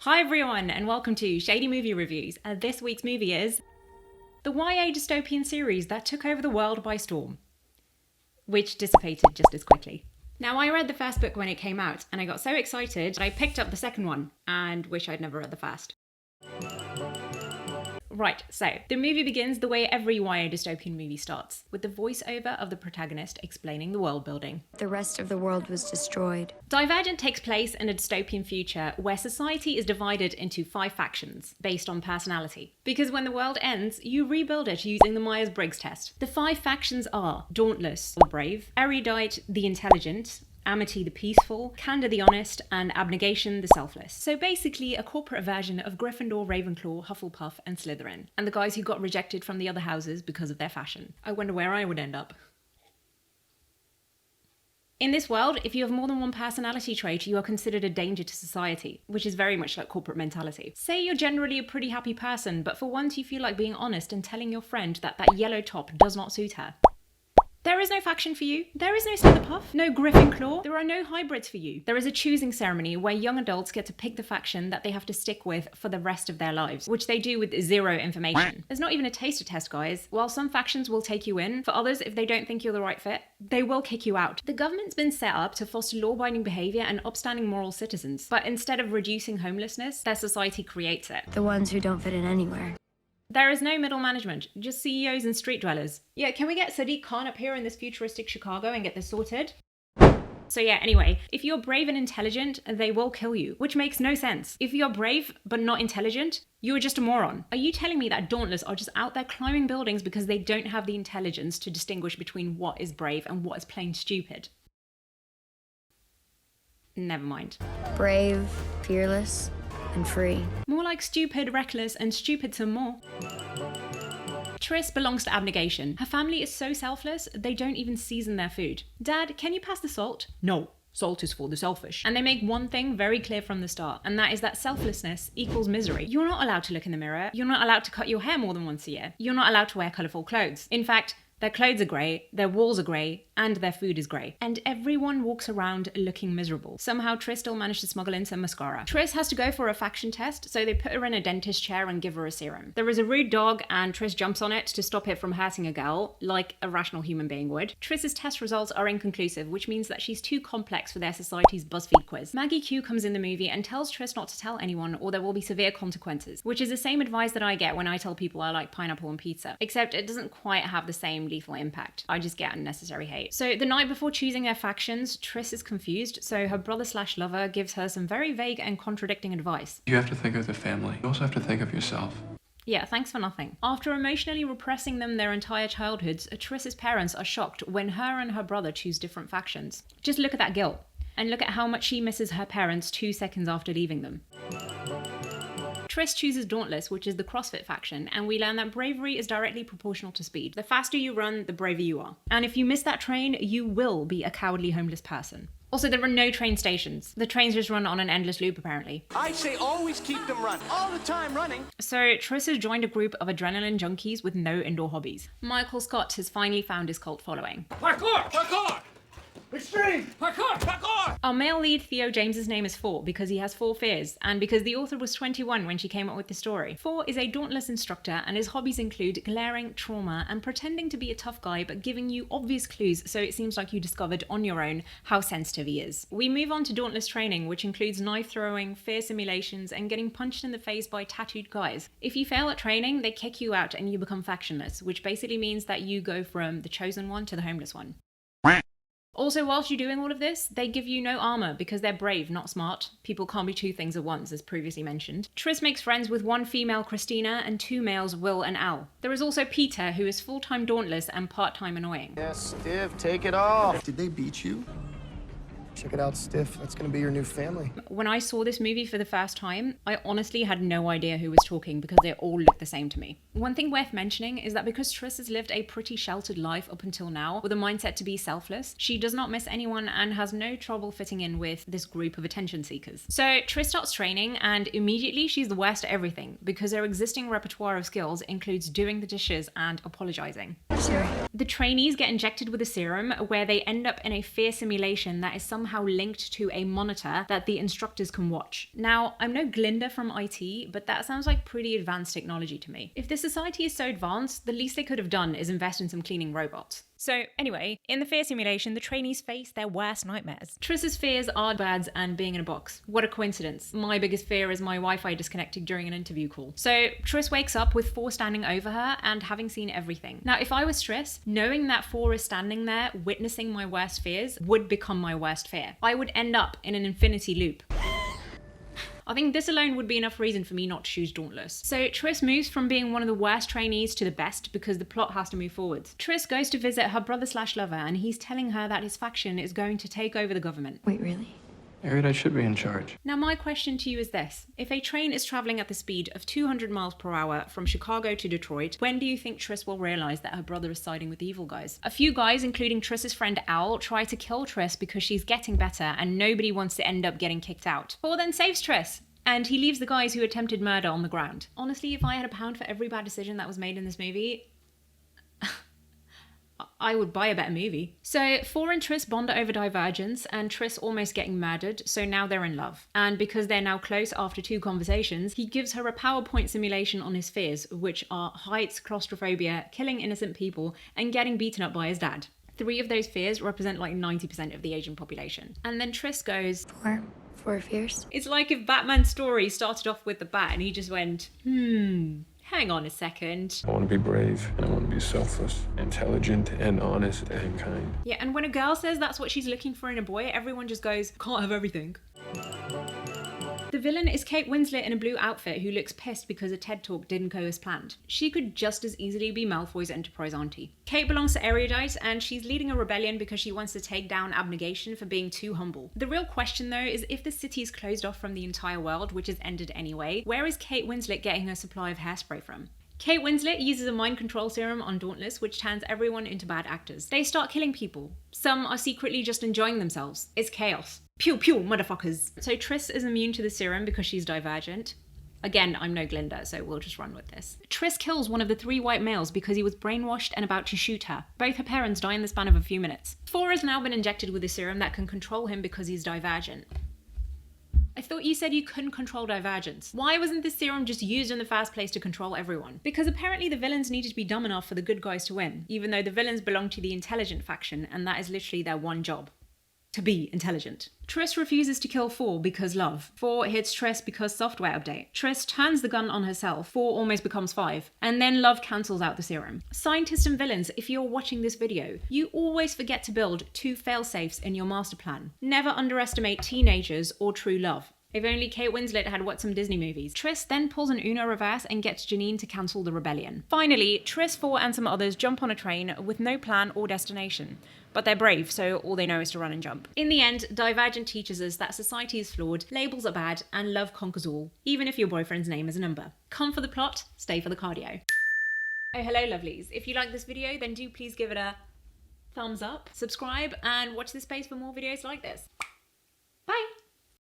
Hi everyone, and welcome to Shady Movie Reviews. This week's movie is the YA dystopian series that took over the world by storm, which dissipated just as quickly. Now, I read the first book when it came out, and I got so excited that I picked up the second one, and wish I'd never read the first. Right, so the movie begins the way every YA dystopian movie starts, with the voiceover of the protagonist explaining the world building. The rest of the world was destroyed. Divergent takes place in a dystopian future where society is divided into 5 factions based on personality. Because when the world ends, you rebuild it using the Myers-Briggs test. The 5 factions are Dauntless, the brave, Erudite, the intelligent, Amity the peaceful, Candor the honest, and Abnegation the selfless. So basically a corporate version of Gryffindor, Ravenclaw, Hufflepuff, and Slytherin. And the guys who got rejected from the other houses because of their fashion. I wonder where I would end up. In this world, if you have more than one personality trait, you are considered a danger to society, which is very much like corporate mentality. Say you're generally a pretty happy person, but for once you feel like being honest and telling your friend that that yellow top does not suit her. There is no faction for you. There is no Slitherpuff, no Gryffindor. There are no hybrids for you. There is a choosing ceremony where young adults get to pick the faction that they have to stick with for the rest of their lives, which they do with 0 information. There's not even a taster test, guys. While some factions will take you in, for others, if they don't think you're the right fit, they will kick you out. The government's been set up to foster law-abiding behavior and upstanding moral citizens, but instead of reducing homelessness, their society creates it. The ones who don't fit in anywhere. There is no middle management, just CEOs and street dwellers. Yeah, can we get Sadiq Khan up here in this futuristic Chicago and get this sorted? So yeah, anyway, if you're brave and intelligent, they will kill you, which makes no sense. If you're brave but not intelligent, you are just a moron. Are you telling me that Dauntless are just out there climbing buildings because they don't have the intelligence to distinguish between what is brave and what is plain stupid? Never mind. Brave, fearless, and free. More like stupid, reckless, and stupid some more. Tris belongs to Abnegation. Her family is so selfless, they don't even season their food. Dad, can you pass the salt? No, salt is for the selfish. And they make one thing very clear from the start, and that is that selflessness equals misery. You're not allowed to look in the mirror. You're not allowed to cut your hair more than once a year. You're not allowed to wear colourful clothes. In fact, their clothes are grey, their walls are grey, and their food is grey. And everyone walks around looking miserable. Somehow Tris still managed to smuggle in some mascara. Tris has to go for a faction test, so they put her in a dentist chair and give her a serum. There is a rude dog, and Tris jumps on it to stop it from hurting a girl, like a rational human being would. Tris's test results are inconclusive, which means that she's too complex for their society's BuzzFeed quiz. Maggie Q comes in the movie and tells Tris not to tell anyone or there will be severe consequences, which is the same advice that I get when I tell people I like pineapple on pizza, except it doesn't quite have the same lethal impact. I just get unnecessary hate. So the night before choosing their factions, Tris is confused, so her brother/lover gives her some very vague and contradicting advice. You have to think of the family. You also have to think of yourself. Yeah, thanks for nothing. After emotionally repressing them their entire childhoods, Tris's parents are shocked when her and her brother choose different factions. Just look at that guilt, and look at how much she misses her parents 2 seconds after leaving them. Tris chooses Dauntless, which is the CrossFit faction, and we learn that bravery is directly proportional to speed. The faster you run, the braver you are. And if you miss that train, you will be a cowardly homeless person. Also, there are no train stations. The trains just run on an endless loop, apparently. I say always keep them running. All the time running. So, Tris has joined a group of adrenaline junkies with no indoor hobbies. Michael Scott has finally found his cult following. Parkour! Parkour! Extreme! Parkour! Parkour! Our male lead, Theo James's name is 4 because he has 4 fears, and because the author was 21 when she came up with the story. 4 is a Dauntless instructor, and his hobbies include glaring, trauma, and pretending to be a tough guy but giving you obvious clues so it seems like you discovered on your own how sensitive he is. We move on to Dauntless training, which includes knife throwing, fear simulations, and getting punched in the face by tattooed guys. If you fail at training, they kick you out and you become factionless, which basically means that you go from the chosen one to the homeless one. Also, whilst you're doing all of this, they give you no armor because they're brave, not smart. People can't be 2 things at once, as previously mentioned. Tris makes friends with 1 female, Christina, and 2 males, Will and Al. There is also Peter, who is full-time Dauntless and part-time annoying. Yes, Stiff, take it off. Did they beat you? Check it out, Stiff. That's gonna be your new family. When I saw this movie for the first time, I honestly had no idea who was talking because they all looked the same to me. One thing worth mentioning is that because Tris has lived a pretty sheltered life up until now, with a mindset to be selfless, she does not miss anyone and has no trouble fitting in with this group of attention seekers. So Tris starts training and immediately she's the worst at everything because her existing repertoire of skills includes doing the dishes and apologizing. Sorry. The trainees get injected with a serum where they end up in a fear simulation that is somehow somehow linked to a monitor that the instructors can watch. Now, I'm no Glinda from IT, but that sounds like pretty advanced technology to me. If the society is so advanced, the least they could have done is invest in some cleaning robots. So anyway, in the fear simulation, the trainees face their worst nightmares. Triss's fears are birds and being in a box. What a coincidence. My biggest fear is my Wi-Fi disconnecting during an interview call. So Triss wakes up with 4 standing over her and having seen everything. Now, if I was Triss, knowing that 4 is standing there, witnessing my worst fears, would become my worst fear. I would end up in an infinity loop. I think this alone would be enough reason for me not to choose Dauntless. So Triss moves from being one of the worst trainees to the best because the plot has to move forwards. Triss goes to visit her brother/lover and he's telling her that his faction is going to take over the government. Wait, really? Erudite should be in charge. Now my question to you is this. If a train is traveling at the speed of 200 miles per hour from Chicago to Detroit, when do you think Triss will realize that her brother is siding with the evil guys? A few guys, including Triss's friend Owl, try to kill Triss because she's getting better and nobody wants to end up getting kicked out. Paul then saves Triss, and he leaves the guys who attempted murder on the ground. Honestly, if I had £1 for every bad decision that was made in this movie, I would buy a better movie. So 4 and Triss bond over Divergence, and Triss almost getting murdered, so now they're in love. And because they're now close after 2 conversations, he gives her a PowerPoint simulation on his fears, which are heights, claustrophobia, killing innocent people, and getting beaten up by his dad. 3 of those fears represent like 90% of the Asian population. And then Triss goes, 4 fears? It's like if Batman's story started off with the bat and he just went, hang on a second. I want to be brave, and I want to be selfless, intelligent, and honest, and kind. Yeah, and when a girl says that's what she's looking for in a boy, everyone just goes, can't have everything. The villain is Kate Winslet in a blue outfit who looks pissed because a TED Talk didn't go as planned. She could just as easily be Malfoy's Enterprise auntie. Kate belongs to Erudite and she's leading a rebellion because she wants to take down Abnegation for being too humble. The real question though is if the city is closed off from the entire world, which is ended anyway, where is Kate Winslet getting her supply of hairspray from? Kate Winslet uses a mind control serum on Dauntless, which turns everyone into bad actors. They start killing people. Some are secretly just enjoying themselves. It's chaos. Pew pew, motherfuckers. So Triss is immune to the serum because she's divergent. Again, I'm no Glinda, so we'll just run with this. Triss kills one of the 3 white males because he was brainwashed and about to shoot her. Both her parents die in the span of a few minutes. 4 has now been injected with a serum that can control him because he's divergent. I thought you said you couldn't control divergence. Why wasn't this serum just used in the first place to control everyone? Because apparently the villains needed to be dumb enough for the good guys to win, even though the villains belong to the intelligent faction and that is literally their one job. To be intelligent. Triss refuses to kill 4 because love. 4 hits Triss because software update. Triss turns the gun on herself. 4 almost becomes 5. And then love cancels out the serum. Scientists and villains, if you're watching this video, you always forget to build 2 fail-safes in your master plan. Never underestimate teenagers or true love. If only Kate Winslet had watched some Disney movies. Triss then pulls an Uno reverse and gets Janine to cancel the rebellion. Finally, Triss, 4 and some others jump on a train with no plan or destination. But they're brave, so all they know is to run and jump. In the end, Divergent teaches us that society is flawed, labels are bad, and love conquers all, even if your boyfriend's name is a number. Come for the plot, stay for the cardio. Oh, hello lovelies. If you like this video, then do please give it a thumbs up, subscribe, and watch this space for more videos like this. Bye!